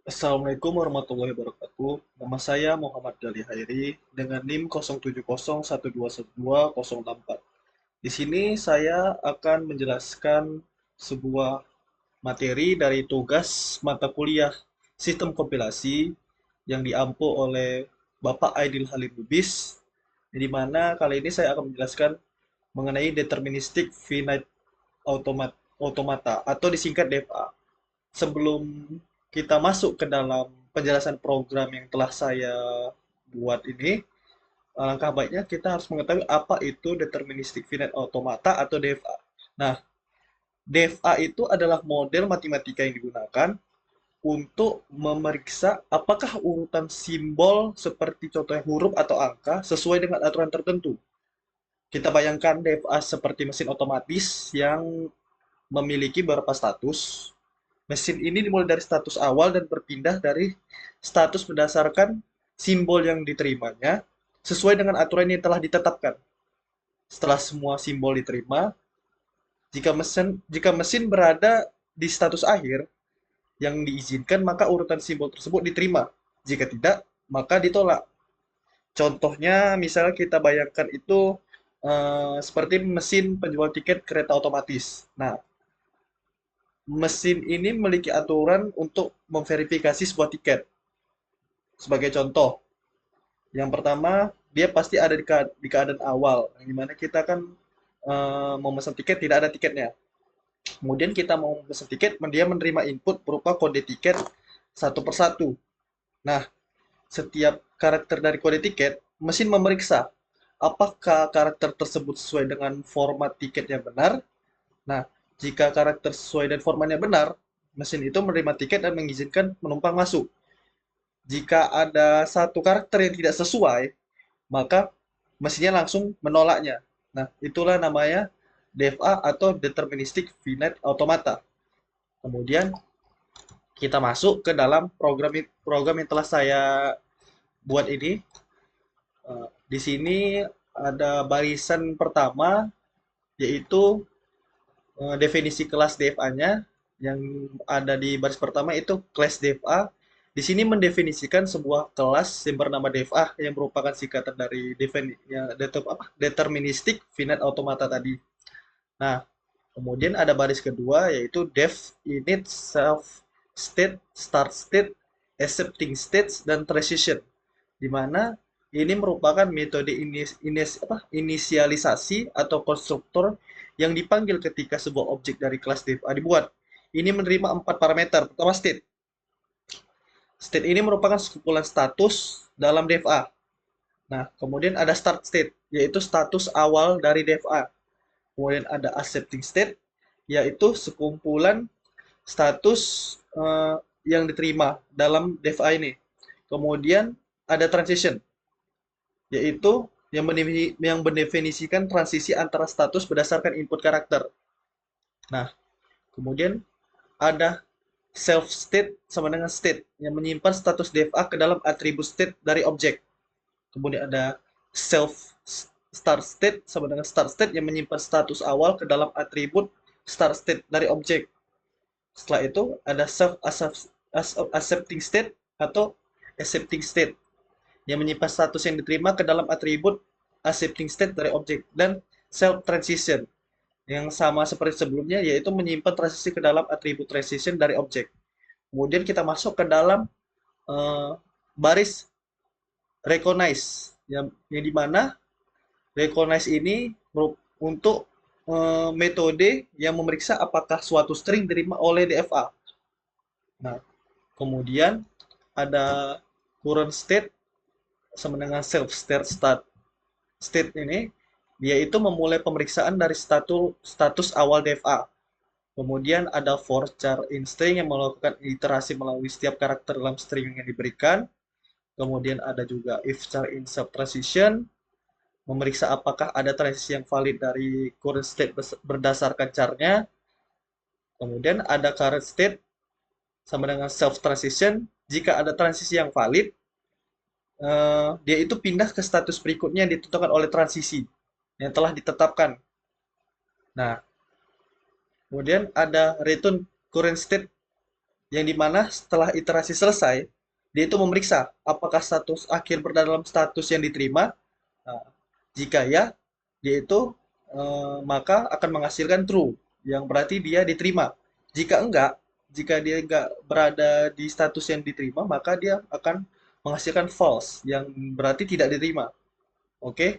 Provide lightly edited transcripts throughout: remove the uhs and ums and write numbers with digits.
Assalamualaikum warahmatullahi wabarakatuh. Nama saya Muhammad Dali Hairi dengan NIM 0701212064. Di sini saya akan menjelaskan sebuah materi dari tugas mata kuliah Sistem Kompilasi yang diampu oleh Bapak Aidil Halim Lubis, di mana kali ini saya akan menjelaskan mengenai deterministic finite automata atau disingkat DFA. Sebelum kita masuk ke dalam penjelasan program yang telah saya buat ini, alangkah baiknya kita harus mengetahui apa itu deterministic finite automata atau DFA. Nah, DFA itu adalah model matematika yang digunakan untuk memeriksa apakah urutan simbol seperti contohnya huruf atau angka sesuai dengan aturan tertentu. Kita bayangkan DFA seperti mesin otomatis yang memiliki beberapa status. Mesin ini dimulai dari status awal dan berpindah dari status berdasarkan simbol yang diterimanya sesuai dengan aturan yang telah ditetapkan. Setelah semua simbol diterima, jika mesin berada di status akhir yang diizinkan, maka urutan simbol tersebut diterima. Jika tidak, maka ditolak. Contohnya, misalnya kita bayangkan itu seperti mesin penjual tiket kereta otomatis. Nah, mesin ini memiliki aturan untuk memverifikasi sebuah tiket. Sebagai contoh, yang pertama, dia pasti ada di keadaan awal, yang dimana kita kan memesan tiket tidak ada tiketnya. Kemudian kita mau memesan tiket, dia menerima input berupa kode tiket satu persatu. Nah, setiap karakter dari kode tiket, mesin memeriksa apakah karakter tersebut sesuai dengan format tiket yang benar. Nah, jika karakter sesuai dan formatnya benar, mesin itu menerima tiket dan mengizinkan penumpang masuk. Jika ada satu karakter yang tidak sesuai, maka mesinnya langsung menolaknya. Nah, itulah namanya DFA atau Deterministic Finite Automata. Kemudian kita masuk ke dalam program yang telah saya buat ini. Di sini ada barisan pertama, yaitu definisi kelas DFA-nya. Yang ada di baris pertama itu kelas DFA. Di sini mendefinisikan sebuah kelas yang bernama DFA yang merupakan singkatan dari deterministic finite automata tadi. Nah, kemudian ada baris kedua yaitu def, init, self state, start state, accepting states, dan transition. Di mana ini merupakan metode inisialisasi atau konstruktor yang dipanggil ketika sebuah objek dari kelas DFA dibuat. Ini menerima 4 parameter. Pertama, state. State ini merupakan sekumpulan status dalam DFA. Nah, kemudian ada start state, yaitu status awal dari DFA. Kemudian ada accepting state, yaitu sekumpulan status yang diterima dalam DFA ini. Kemudian ada transition, yaitu yang mendefinisikan transisi antara status berdasarkan input karakter. Nah, kemudian ada self state sama dengan state yang menyimpan status DFA ke dalam atribut state dari objek. Kemudian ada self start state sama dengan start state yang menyimpan status awal ke dalam atribut start state dari objek. Setelah itu ada self accepting state atau accepting state yang menyimpan status yang diterima ke dalam atribut accepting state dari objek, dan self transition yang sama seperti sebelumnya, yaitu menyimpan transisi ke dalam atribut transition dari objek. Kemudian kita masuk ke dalam baris recognize yang dimana recognize ini untuk metode yang memeriksa apakah suatu string diterima oleh DFA. Nah, kemudian ada current state sama dengan self state ini, yaitu memulai pemeriksaan dari status awal DFA. Kemudian ada for char in string yang melakukan iterasi melalui setiap karakter dalam string yang diberikan. Kemudian ada juga if char in sub transition, memeriksa apakah ada transisi yang valid dari current state berdasarkan charnya. Kemudian ada current state sama dengan self transition. Jika ada transisi yang valid, dia itu pindah ke status berikutnya yang ditentukan oleh transisi yang telah ditetapkan. Nah, kemudian ada return current state yang dimana setelah iterasi selesai, dia itu memeriksa apakah status akhir berada dalam status yang diterima. Nah, jika ya, dia itu maka akan menghasilkan true, yang berarti dia diterima. Jika enggak, jika dia enggak berada di status yang diterima, maka dia akan menghasilkan false, yang berarti tidak diterima. Oke,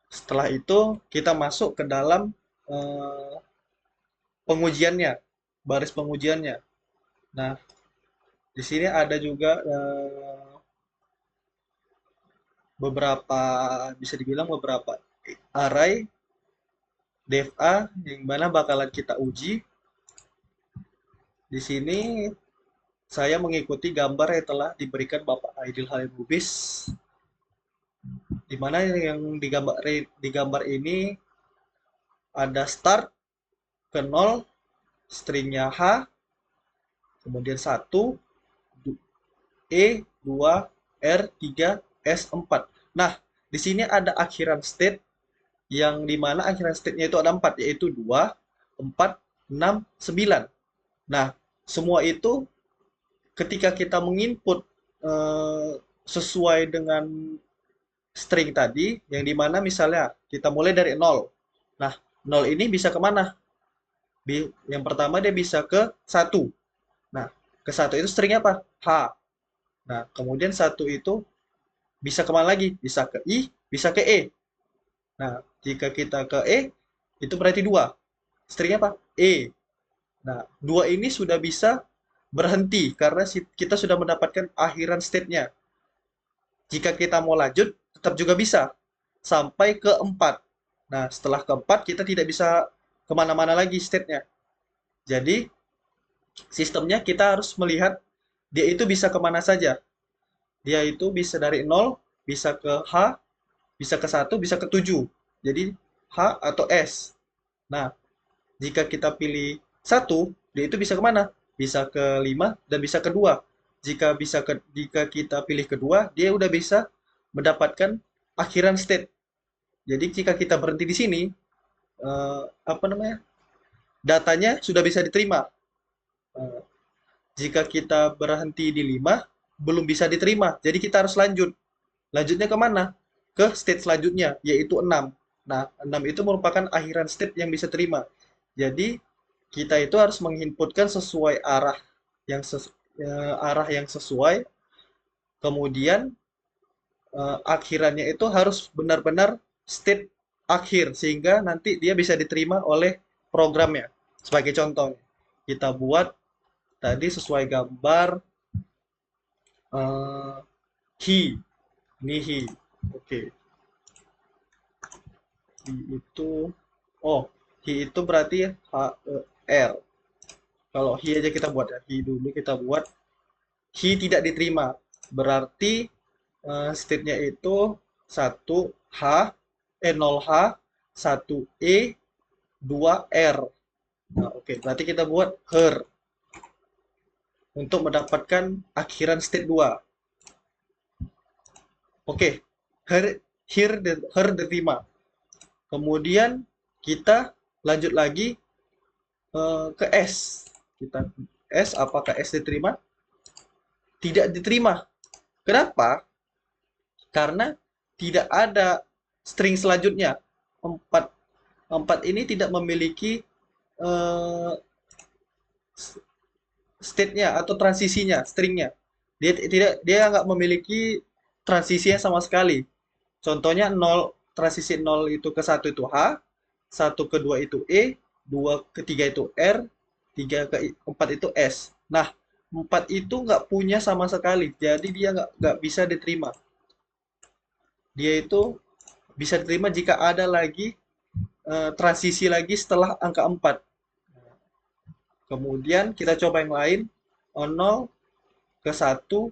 setelah itu kita masuk ke dalam eh, pengujiannya, baris pengujiannya. Nah, di sini ada juga beberapa, bisa dibilang beberapa array def A yang mana bakalan kita uji. Di sini saya mengikuti gambar yang telah diberikan Bapak Aidil Halim Lubis, di mana yang digambar ini ada start ke 0, stringnya H, kemudian 1, E, 2, R, 3, S, 4. Nah, di sini ada akhiran state yang dimana akhiran state-nya itu ada 4, yaitu 2, 4, 6, 9. Nah, semua itu ketika kita menginput sesuai dengan string tadi, yang dimana misalnya kita mulai dari 0. Nah, 0 ini bisa kemana? Yang pertama dia bisa ke 1. Nah, ke 1 itu stringnya apa? H. Nah, kemudian 1 itu bisa kemana lagi? Bisa ke I, bisa ke E. Nah, jika kita ke E, itu berarti 2. Stringnya apa? E. Nah, 2 ini sudah bisa berhenti karena kita sudah mendapatkan akhiran state-nya. Jika kita mau lanjut, tetap juga bisa. Sampai ke 4. Nah, setelah ke 4, kita tidak bisa kemana-mana lagi state-nya. Jadi, sistemnya kita harus melihat dia itu bisa kemana saja. Dia itu bisa dari 0, bisa ke H, bisa ke 1, bisa ke 7. Jadi, H atau S. Nah, jika kita pilih 1, dia itu bisa kemana? Bisa ke 5 dan bisa ke 2. Jika kita pilih kedua, dia udah bisa mendapatkan akhiran state. Jadi jika kita berhenti di sini, apa namanya? Datanya sudah bisa diterima. Eh, jika kita berhenti di 5, belum bisa diterima. Jadi kita harus lanjut. Lanjutnya kemana? Ke state selanjutnya, yaitu 6. Nah, 6 itu merupakan akhiran state yang bisa terima. Jadi, kita itu harus menginputkan sesuai arah yang sesuai. Kemudian, akhirannya itu harus benar-benar state akhir, sehingga nanti dia bisa diterima oleh programnya. Sebagai contoh, kita buat tadi sesuai gambar he, ini he. Oke, he itu, oh, he itu berarti H, R. Kalau he aja kita buat ya, he dulu kita buat. He tidak diterima, berarti state-nya itu 1H, 0H, 1E, 2R. Nah, oke, berarti kita buat her untuk mendapatkan akhiran state 2. Oke, her diterima. Kemudian kita lanjut lagi ke S. Kita S, apakah S diterima? Tidak diterima. Kenapa? Karena tidak ada string selanjutnya. 4 4 ini tidak memiliki uh, state-nya atau transisinya, stringnya. Dia nggak memiliki transisinya sama sekali. Contohnya 0, transisi 0 itu ke 1 itu H, 1 ke 2 itu E, 2 ke 3 itu R, 3 ke 4 itu S. Nah, 4 itu nggak punya sama sekali, jadi dia nggak bisa diterima. Dia itu bisa diterima jika ada lagi transisi lagi setelah angka 4. Kemudian kita coba yang lain, 0 ke 1,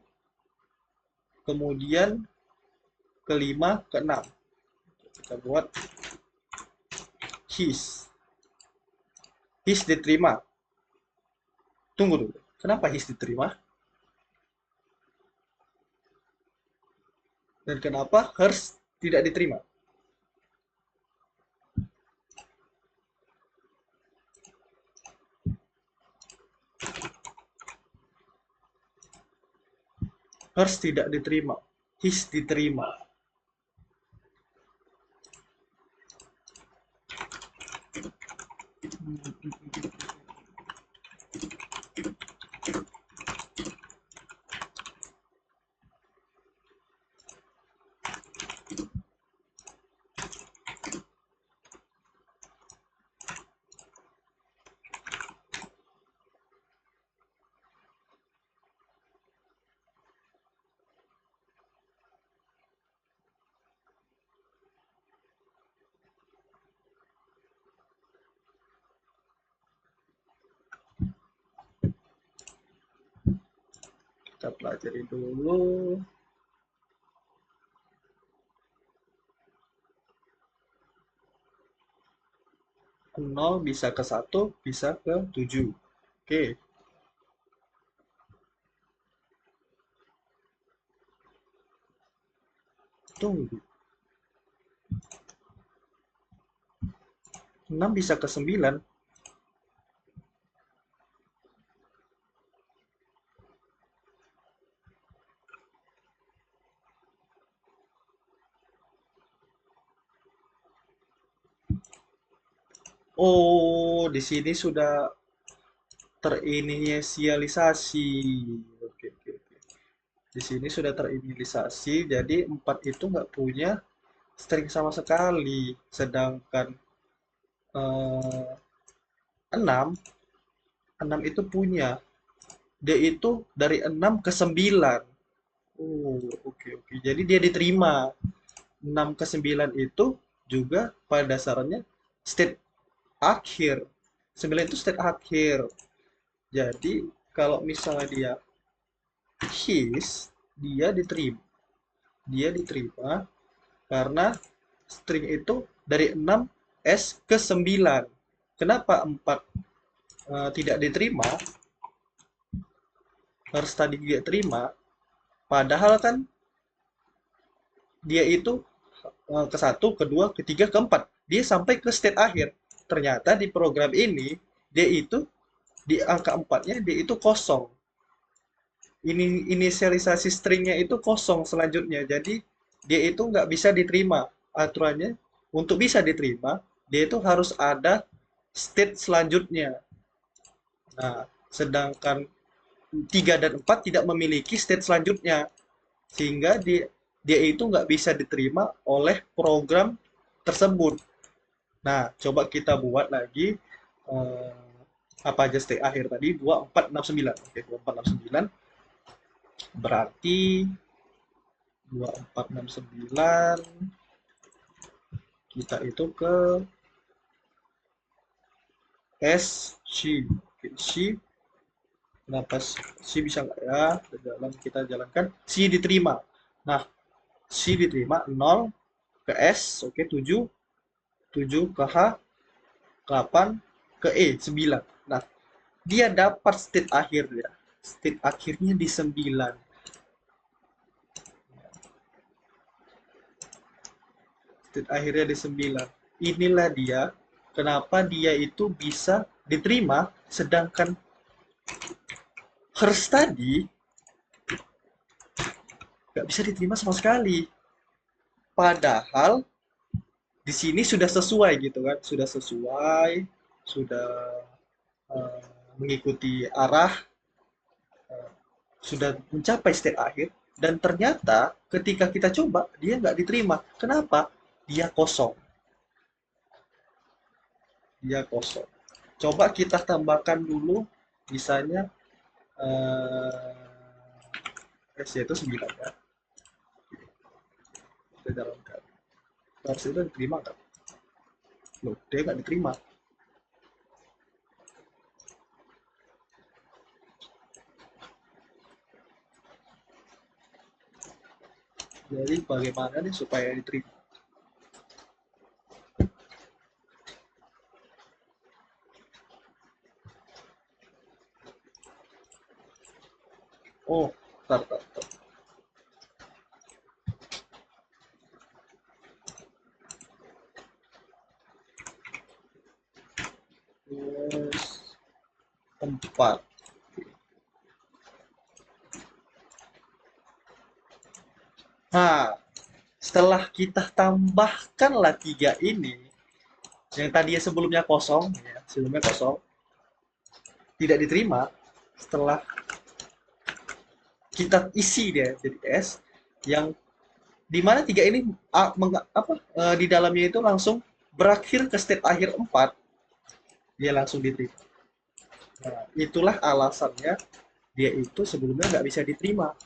kemudian ke 5, ke 6. Kita buat his. His diterima. Tunggu dulu. Kenapa his diterima? Dan kenapa hers tidak diterima? Hers tidak diterima. His diterima. Kita pelajari dulu. Nol bisa ke 1, bisa ke 7. Oke. Tunggu. 6 bisa ke 9. Oh, di sini sudah terinisialisasi. Oke, oke, oke. Di sini sudah terinisialisasi, jadi 4 itu nggak punya string sama sekali. Sedangkan eh, 6, 6 itu punya. Dia itu dari 6 ke 9. Oh, oke, oke. Jadi dia diterima. 6 ke 9 itu juga pada dasarnya state akhir. 9 itu state akhir. Jadi kalau misalnya dia his, dia diterima karena string itu dari 6 S ke 9. Kenapa 4 tidak diterima? Harus tadi dia terima. Padahal kan dia itu ke satu, kedua, ketiga, keempat. Dia sampai ke state akhir. Ternyata di program ini dia itu di angka empatnya dia itu kosong. Ini inisialisasi stringnya itu kosong selanjutnya. Jadi dia itu nggak bisa diterima aturannya. Untuk bisa diterima, dia itu harus ada state selanjutnya. Nah, sedangkan 3 dan 4 tidak memiliki state selanjutnya. Sehingga dia itu nggak bisa diterima oleh program tersebut. Nah, coba kita buat lagi eh, apa aja state akhir tadi 2469. Oke, 2469 berarti 2469 kita itu ke SC. Oke, C kenapa C bisa nggak ya? Kita jalankan C diterima. Nah, C diterima 0 ke S, oke 7, 7 ke H, 8 ke E, 9. Nah, dia dapat state akhirnya. State akhirnya di 9. State akhirnya di 9. Inilah dia kenapa dia itu bisa diterima sedangkan hers tadi nggak bisa diterima sama sekali. Padahal di sini sudah sesuai gitu kan, sudah sesuai, sudah uh, mengikuti arah, sudah mencapai state akhir, dan ternyata ketika kita coba dia nggak diterima. Kenapa? Dia kosong. Dia kosong. Coba kita tambahkan dulu, misalnya S itu 9 ya. Kita jalankan. Harus itu diterima kan? Loh, dia nggak diterima. Jadi bagaimana nih supaya diterima? Oh, tar, tar, tar. Terus 4. Nah, setelah kita tambahkanlah 3 ini, yang tadinya sebelumnya kosong, ya, sebelumnya kosong, tidak diterima, setelah kita isi dia jadi S, yang di mana 3 ini di dalamnya itu langsung berakhir ke state akhir 4, dia langsung diterima. Nah, itulah alasannya dia itu sebelumnya nggak bisa diterima.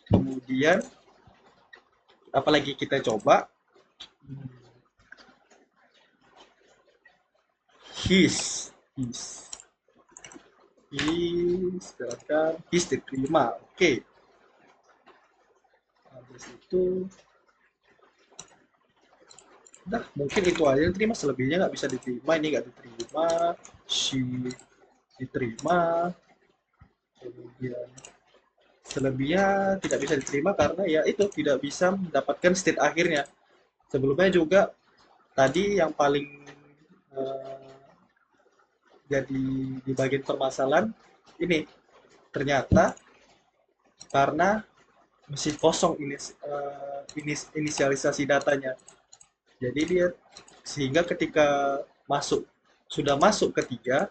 Kemudian, apalagi kita coba, his, gerakan his diterima. Oke, habis itu udah mungkin itu aja yang diterima, selebihnya nggak bisa diterima, ini nggak diterima, she diterima, kemudian selebihnya tidak bisa diterima karena ya itu tidak bisa mendapatkan state akhirnya. Sebelumnya juga tadi yang paling eh, jadi di bagian permasalahan ini ternyata karena masih kosong inisialisasi datanya. Jadi dia sehingga ketika masuk sudah masuk ketiga,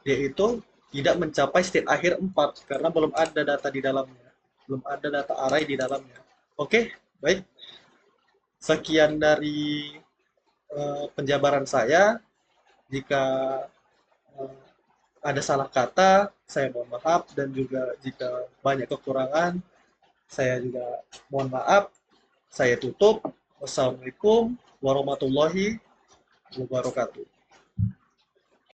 dia itu tidak mencapai state akhir 4 karena belum ada data di dalamnya. Belum ada data array di dalamnya. Oke, baik. Sekian dari penjabaran saya. Jika eh, ada salah kata, saya mohon maaf, dan juga jika banyak kekurangan, saya juga mohon maaf. Saya tutup. Wassalamualaikum warahmatullahi wabarakatuh.